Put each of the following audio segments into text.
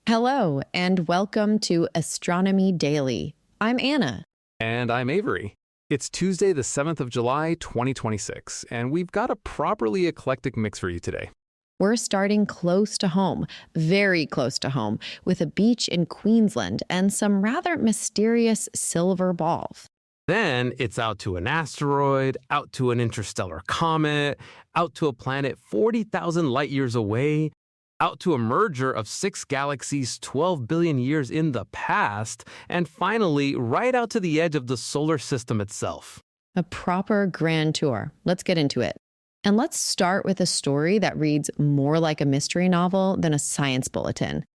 Hello, and welcome to Astronomy Daily. I'm Anna. And I'm Avery. It's Tuesday, the 7th of July, 2026, and we've got a properly eclectic mix for you today. We're starting close to home, very close to home, with a beach in Queensland and some rather mysterious silver balls. Then it's out to an asteroid, out to an interstellar comet, out to a planet 40,000 light years away, out to a merger of 6 galaxies 12 billion years in the past, and finally, right out to the edge of the solar system itself. A proper grand tour. Let's get into it. And let's start with a story that reads more like a mystery novel than a science bulletin.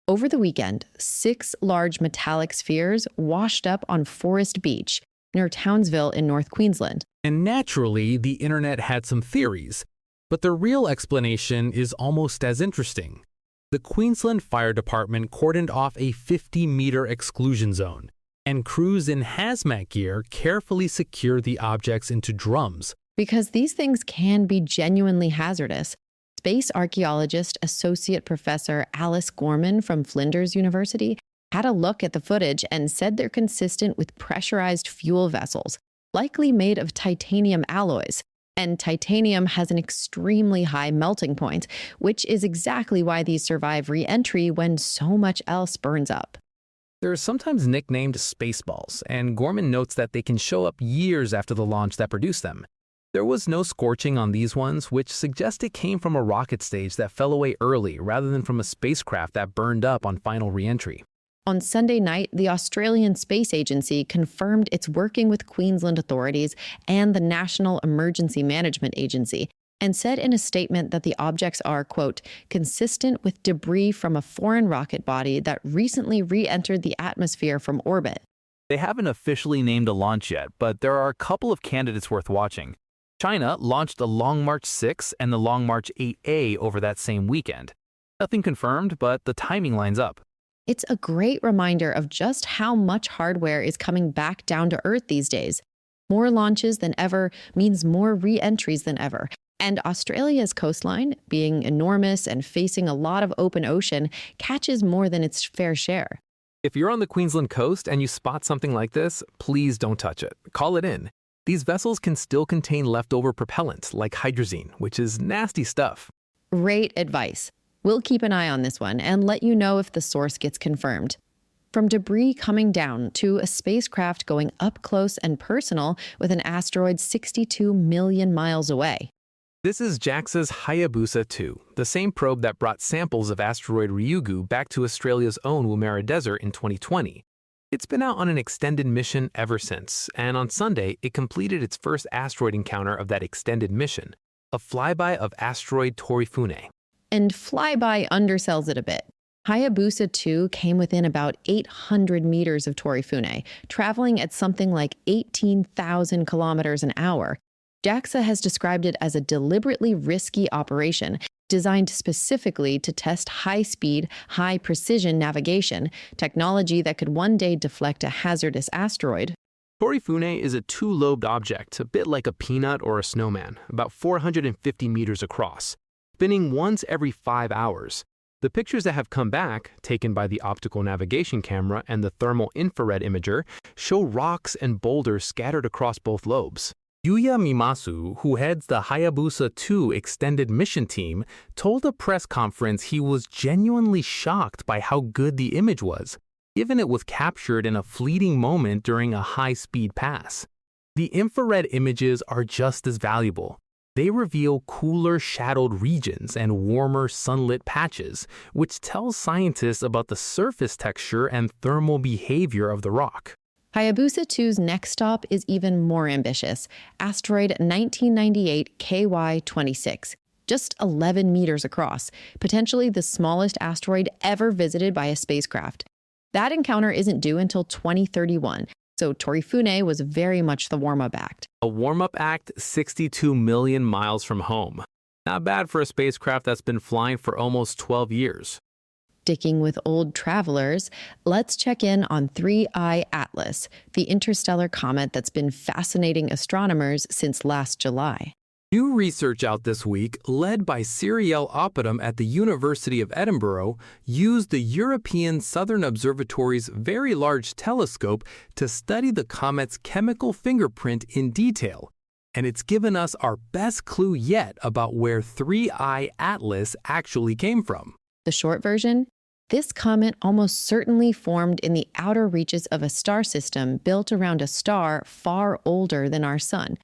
Over the weekend, 6 large metallic spheres washed up on Forest Beach near Townsville in North Queensland. And naturally, the internet had some theories. But the real explanation is almost as interesting. The Queensland Fire Department cordoned off a 50-meter exclusion zone, and crews in hazmat gear carefully secured the objects into drums. Because these things can be genuinely hazardous. Space archaeologist Associate Professor Alice Gorman from Flinders University had a look at the footage and said they're consistent with pressurized fuel vessels, likely made of titanium alloys. And titanium has an extremely high melting point, which is exactly why these survive re-entry when so much else burns up. They're sometimes nicknamed spaceballs, and Gorman notes that they can show up years after the launch that produced them. There was no scorching on these ones, which suggests it came from a rocket stage that fell away early rather than from a spacecraft that burned up on final re-entry. On Sunday night, the Australian Space Agency confirmed it's working with Queensland authorities and the National Emergency Management Agency and said in a statement that the objects are, quote, consistent with debris from a foreign rocket body that recently re-entered the atmosphere from orbit. They haven't officially named a launch yet, but there are a couple of candidates worth watching. China launched the Long March 6 and the Long March 8A over that same weekend. Nothing confirmed, but the timing lines up. It's a great reminder of just how much hardware is coming back down to Earth these days. More launches than ever means more re-entries than ever. And Australia's coastline, being enormous and facing a lot of open ocean, catches more than its fair share. If you're on the Queensland coast and you spot something like this, please don't touch it. Call it in. These vessels can still contain leftover propellant, like hydrazine, which is nasty stuff. Great advice. We'll keep an eye on this one and let you know if the source gets confirmed. From debris coming down to a spacecraft going up close and personal with an asteroid 62 million miles away. This is JAXA's Hayabusa 2, the same probe that brought samples of asteroid Ryugu back to Australia's own Woomera Desert in 2020. It's been out on an extended mission ever since, and on Sunday, it completed its first asteroid encounter of that extended mission, a flyby of asteroid Torifune. And flyby undersells it a bit. Hayabusa 2 came within about 800 meters of Torifune, traveling at something like 18,000 kilometers an hour. JAXA has described it as a deliberately risky operation designed specifically to test high-speed, high-precision navigation, technology that could one day deflect a hazardous asteroid. Torifune is a 2-lobed object, a bit like a peanut or a snowman, about 450 meters across, spinning once every 5 hours. The pictures that have come back, taken by the optical navigation camera and the thermal infrared imager, show rocks and boulders scattered across both lobes. Yuya Mimasu, who heads the Hayabusa 2 extended mission team, told a press conference he was genuinely shocked by how good the image was, given it was captured in a fleeting moment during a high-speed pass. The infrared images are just as valuable. They reveal cooler shadowed regions and warmer sunlit patches, which tells scientists about the surface texture and thermal behavior of the rock. Hayabusa 2's next stop is even more ambitious, asteroid 1998 KY26, just 11 meters across, potentially the smallest asteroid ever visited by a spacecraft. That encounter isn't due until 2031, so Torifune was very much the warm-up act. A warm-up act 62 million miles from home. Not bad for a spacecraft that's been flying for almost 12 years. Sticking with old travelers, let's check in on 3I Atlas, the interstellar comet that's been fascinating astronomers since last July. New research out this week, led by Cyrielle Oppidum at the University of Edinburgh, used the European Southern Observatory's Very Large Telescope to study the comet's chemical fingerprint in detail. And it's given us our best clue yet about where 3I Atlas actually came from. The short version? This comet almost certainly formed in the outer reaches of a star system built around a star far older than our Sun.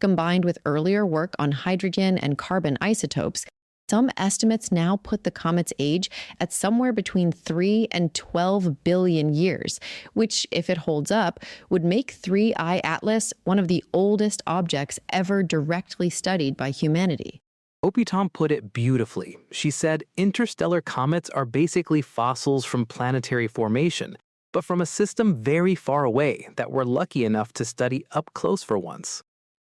Combined with earlier work on hydrogen and carbon isotopes, some estimates now put the comet's age at somewhere between 3 and 12 billion years, which, if it holds up, would make 3I Atlas one of the oldest objects ever directly studied by humanity. Oppidum put it beautifully. She said interstellar comets are basically fossils from planetary formation, but from a system very far away that we're lucky enough to study up close for once.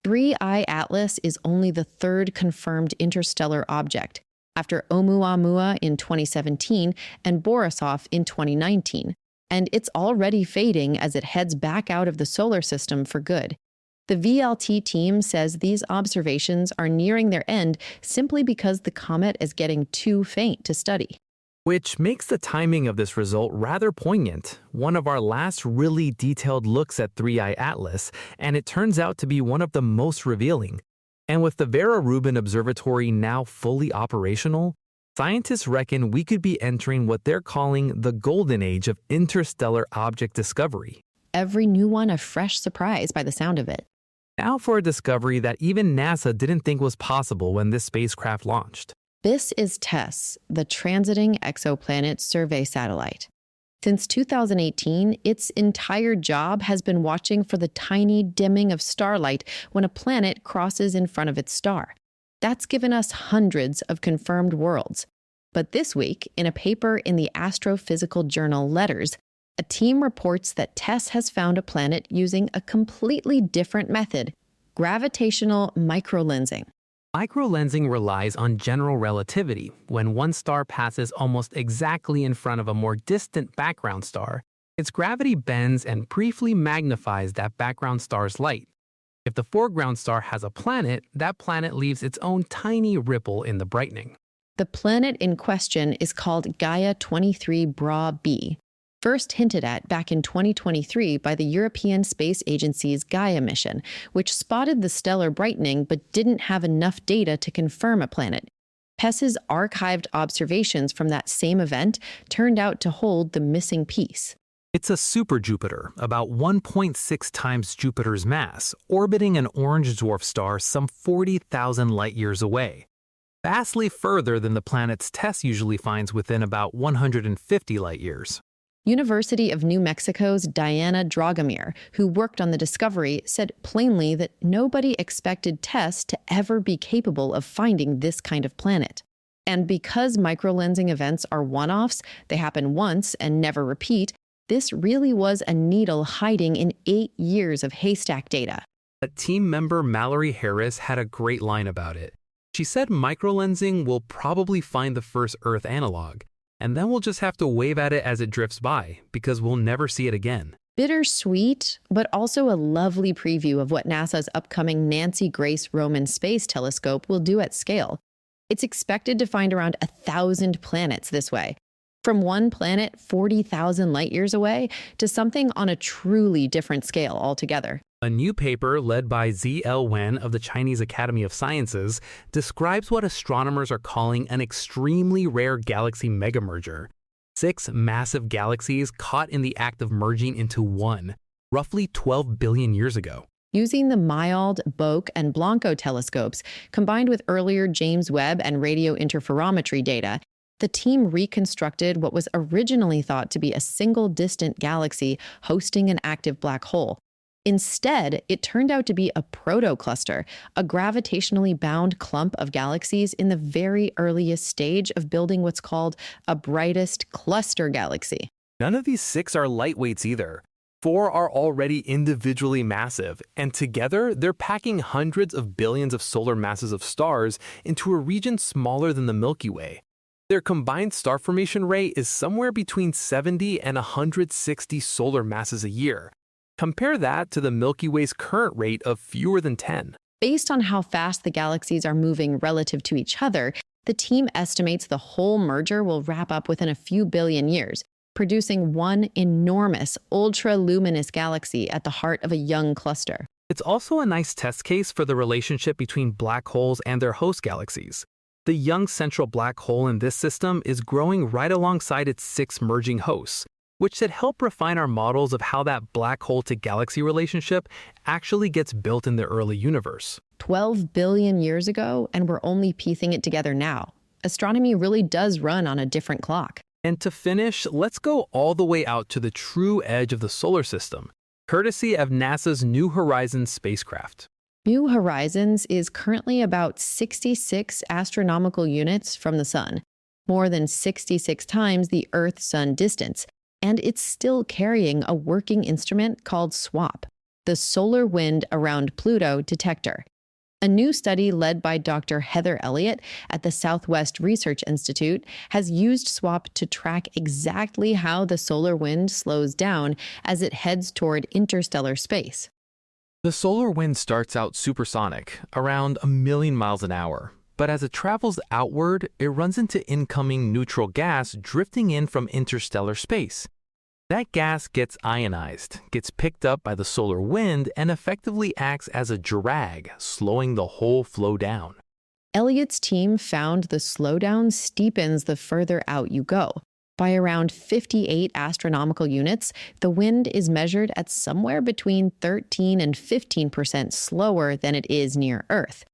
3I Atlas is only the third confirmed interstellar object, after Oumuamua in 2017 and Borisov in 2019, and it's already fading as it heads back out of the solar system for good. The VLT team says these observations are nearing their end simply because the comet is getting too faint to study. Which makes the timing of this result rather poignant, one of our last really detailed looks at 3I Atlas, and it turns out to be one of the most revealing. And with the Vera Rubin Observatory now fully operational, scientists reckon we could be entering what they're calling the golden age of interstellar object discovery. Every new one a fresh surprise by the sound of it. Now for a discovery that even NASA didn't think was possible when this spacecraft launched. This is Tess, the transiting exoplanet survey satellite. Since 2018, its entire job has been watching for the tiny dimming of starlight when a planet crosses in front of its star. That's given us hundreds of confirmed worlds. But this week, in a paper in the astrophysical journal Letters, a team reports that Tess has found a planet using a completely different method, gravitational microlensing. Microlensing relies on general relativity. When one star passes almost exactly in front of a more distant background star, its gravity bends and briefly magnifies that background star's light. If the foreground star has a planet, that planet leaves its own tiny ripple in the brightening. The planet in question is called Gaia 23 Bra b, first hinted at back in 2023 by the European Space Agency's Gaia mission, which spotted the stellar brightening but didn't have enough data to confirm a planet. Tess's archived observations from that same event turned out to hold the missing piece. It's a super-Jupiter, about 1.6 times Jupiter's mass, orbiting an orange dwarf star some 40,000 light-years away. Vastly further than the planets Tess usually finds within about 150 light-years. University of New Mexico's Diana Dragomir, who worked on the discovery, said plainly that nobody expected Tess to ever be capable of finding this kind of planet. And because microlensing events are one-offs, they happen once and never repeat, this really was a needle hiding in 8 years of haystack data. But team member Mallory Harris had a great line about it. She said microlensing will probably find the first Earth analog, and then we'll just have to wave at it as it drifts by, because we'll never see it again. Bittersweet, but also a lovely preview of what NASA's upcoming Nancy Grace Roman Space Telescope will do at scale. It's expected to find around 1,000 planets this way, from one planet 40,000 light-years away to something on a truly different scale altogether. A new paper led by Z.L. Wen of the Chinese Academy of Sciences describes what astronomers are calling an extremely rare galaxy megamerger. 6 massive galaxies caught in the act of merging into one, roughly 12 billion years ago. Using the Mayold, Boak, and Blanco telescopes, combined with earlier James Webb and radio interferometry data, the team reconstructed what was originally thought to be a single distant galaxy hosting an active black hole. Instead, it turned out to be a protocluster, a gravitationally bound clump of galaxies in the very earliest stage of building what's called a brightest cluster galaxy. None of these 6 are lightweights either. 4 are already individually massive, and together they're packing hundreds of billions of solar masses of stars into a region smaller than the Milky Way. Their combined star formation rate is somewhere between 70 and 160 solar masses a year. Compare that to the Milky Way's current rate of fewer than 10. Based on how fast the galaxies are moving relative to each other, the team estimates the whole merger will wrap up within a few billion years, producing one enormous, ultra-luminous galaxy at the heart of a young cluster. It's also a nice test case for the relationship between black holes and their host galaxies. The young central black hole in this system is growing right alongside its 6 merging hosts, which should help refine our models of how that black hole to galaxy relationship actually gets built in the early universe. 12 billion years ago, and we're only piecing it together now. Astronomy really does run on a different clock. And to finish, let's go all the way out to the true edge of the solar system, courtesy of NASA's New Horizons spacecraft. New Horizons is currently about 66 astronomical units from the Sun, more than 66 times the Earth-Sun distance, and it's still carrying a working instrument called SWAP, the Solar Wind Around Pluto Detector. A new study led by Dr. Heather Elliott at the Southwest Research Institute has used SWAP to track exactly how the solar wind slows down as it heads toward interstellar space. The solar wind starts out supersonic, around 1,000,000 miles an hour. But as it travels outward, it runs into incoming neutral gas drifting in from interstellar space. That gas gets ionized, gets picked up by the solar wind, and effectively acts as a drag, slowing the whole flow down. Elliott's team found the slowdown steepens the further out you go. By around 58 astronomical units, the wind is measured at somewhere between 13 and 15% slower than it is near Earth.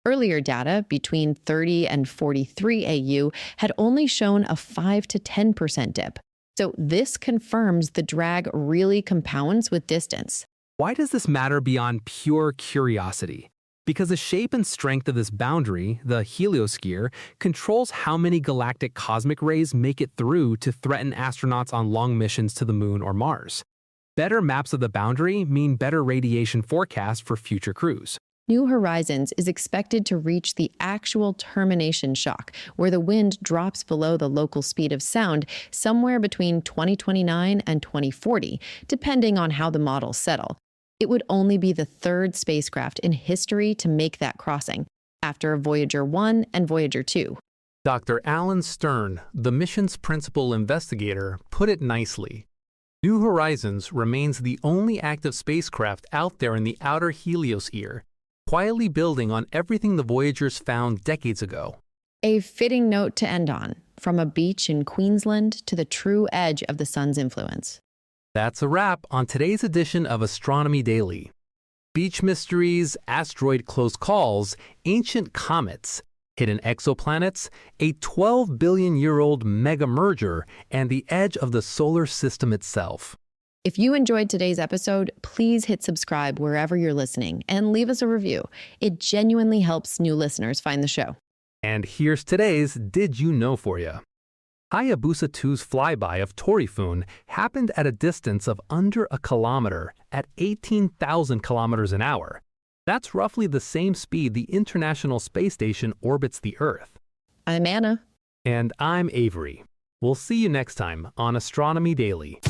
Earlier data, between 30 and 43 AU, had only shown a 5 to 10% dip. So this confirms the drag really compounds with distance. Why does this matter beyond pure curiosity? Because the shape and strength of this boundary, the heliosphere, controls how many galactic cosmic rays make it through to threaten astronauts on long missions to the Moon or Mars. Better maps of the boundary mean better radiation forecasts for future crews. New Horizons is expected to reach the actual termination shock, where the wind drops below the local speed of sound somewhere between 2029 and 2040, depending on how the models settle. It would only be the 3rd spacecraft in history to make that crossing, after Voyager 1 and Voyager 2. Dr. Alan Stern, the mission's principal investigator, put it nicely. New Horizons remains the only active spacecraft out there in the outer heliosphere, quietly building on everything the Voyagers found decades ago. A fitting note to end on, from a beach in Queensland to the true edge of the sun's influence. That's a wrap on today's edition of Astronomy Daily. Beach mysteries, asteroid close calls, ancient comets, hidden exoplanets, a 12-billion-year-old mega merger, and the edge of the solar system itself. If you enjoyed today's episode, please hit subscribe wherever you're listening and leave us a review. It genuinely helps new listeners find the show. And here's today's Did You Know for you. Hayabusa 2's flyby of Torifune happened at a distance of under a kilometer at 18,000 kilometers an hour. That's roughly the same speed the International Space Station orbits the Earth. I'm Anna. And I'm Avery. We'll see you next time on Astronomy Daily.